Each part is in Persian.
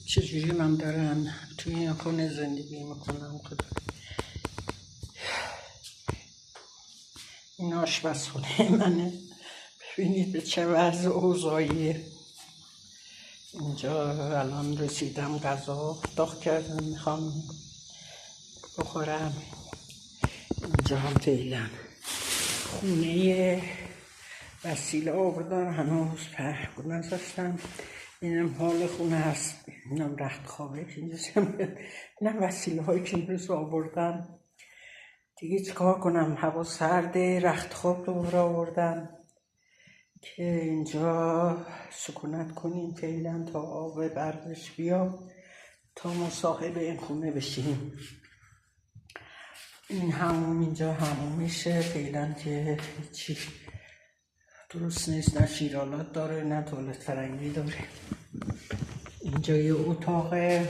چجوری من دارم توی این خونه زندگی میکنم. خدا این آشپزخونه منه، ببینید به چه وضع اوضاعیه. اینجا الان رسیدم غذا داغ کردم میخوام بخورم. اینجا هم فعلا خونه وسیله آوردن، هنوز پهن نذاشتم. اینم حال خونه هست، اینم رخت خوابه که اینجا اینم وسیله هایی که امروز آوردم. دیگه چیکار کنم، هوا سرده، رخت خواب رو آوردم که اینجا سکونت کنیم فعلا تا آب بردش بیا، تا مصاحب این خونه بشیم. این همون اینجا همون میشه فعلا که هیچی درست نیست، نه شیرالات داره نه توالت فرنگی داره. اینجا یه اتاقشه،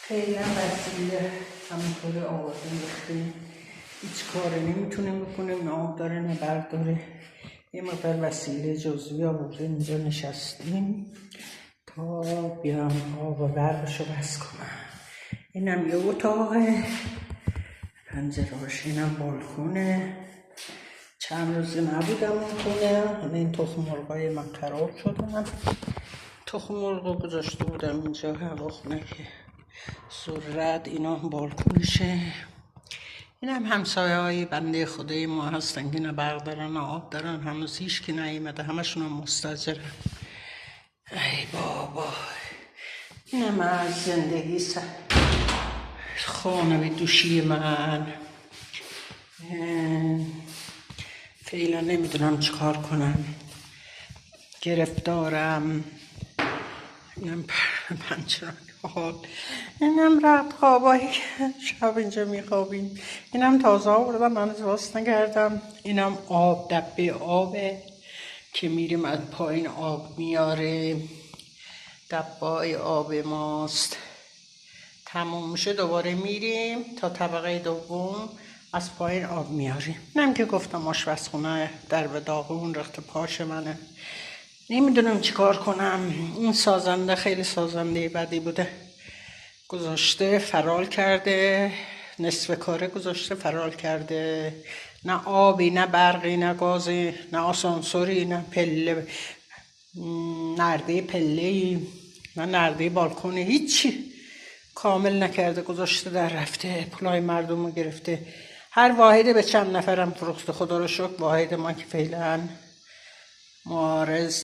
فعلا وسیله همینطور آوازه ریختیم، هیچ کاری نمیتونیم بکنیم، نه آب داره نه برق داره. یه مقدار وسیله جزوی آورده اینجا نشستیم تا بیام آب و برقشو بس کنم. اینم یه اتاقه، پنجرهاش، اینم بالکونه. چند روزه نبودم اون خونه، این تخم مرغای من خراب شدن. تخم مرغ گذاشته بودم اینجا، هوا خونه که سرعت. اینا هم بالکونشه. این هم همسایه های بنده خدای ما هستن که نه برق دارن نه آب دارن، هنوز هیچ که نیومده، همشون هم مستاجرن. ای بابا، این هم از زندگی خانه دوشی من. فعلا نمیدونم چیکار کنم، گرفتارم. اینم پنجره حال، اینم رفت خوابایی که شب اینجا میخوابیم. اینم تازه آوردم، من واس نکردم. اینم آب، دبه آبه که میریم از پایین آب میاره. دبای آب ماست، تموم میشه دوباره میریم تا طبقه دوم از پایین آب میاریم. اینم که گفتم آشپزخونه در به داغون رخت پاش منه، نمیدونم چی کار کنم. این سازنده خیلی سازنده بدی بوده، گذاشته فرار کرده، نصف کاره گذاشته فرار کرده. نه آبی نه برقی نه گازی نه آسانسوری نه پله، نرده پله‌ای نه نرده بالکونی، هیچی کامل نکرده، گذاشته در رفته، پولای مردم رو گرفته. هر واحده به چند نفرم فروخته، خدا رو شکر واحد ما که فعلا معارض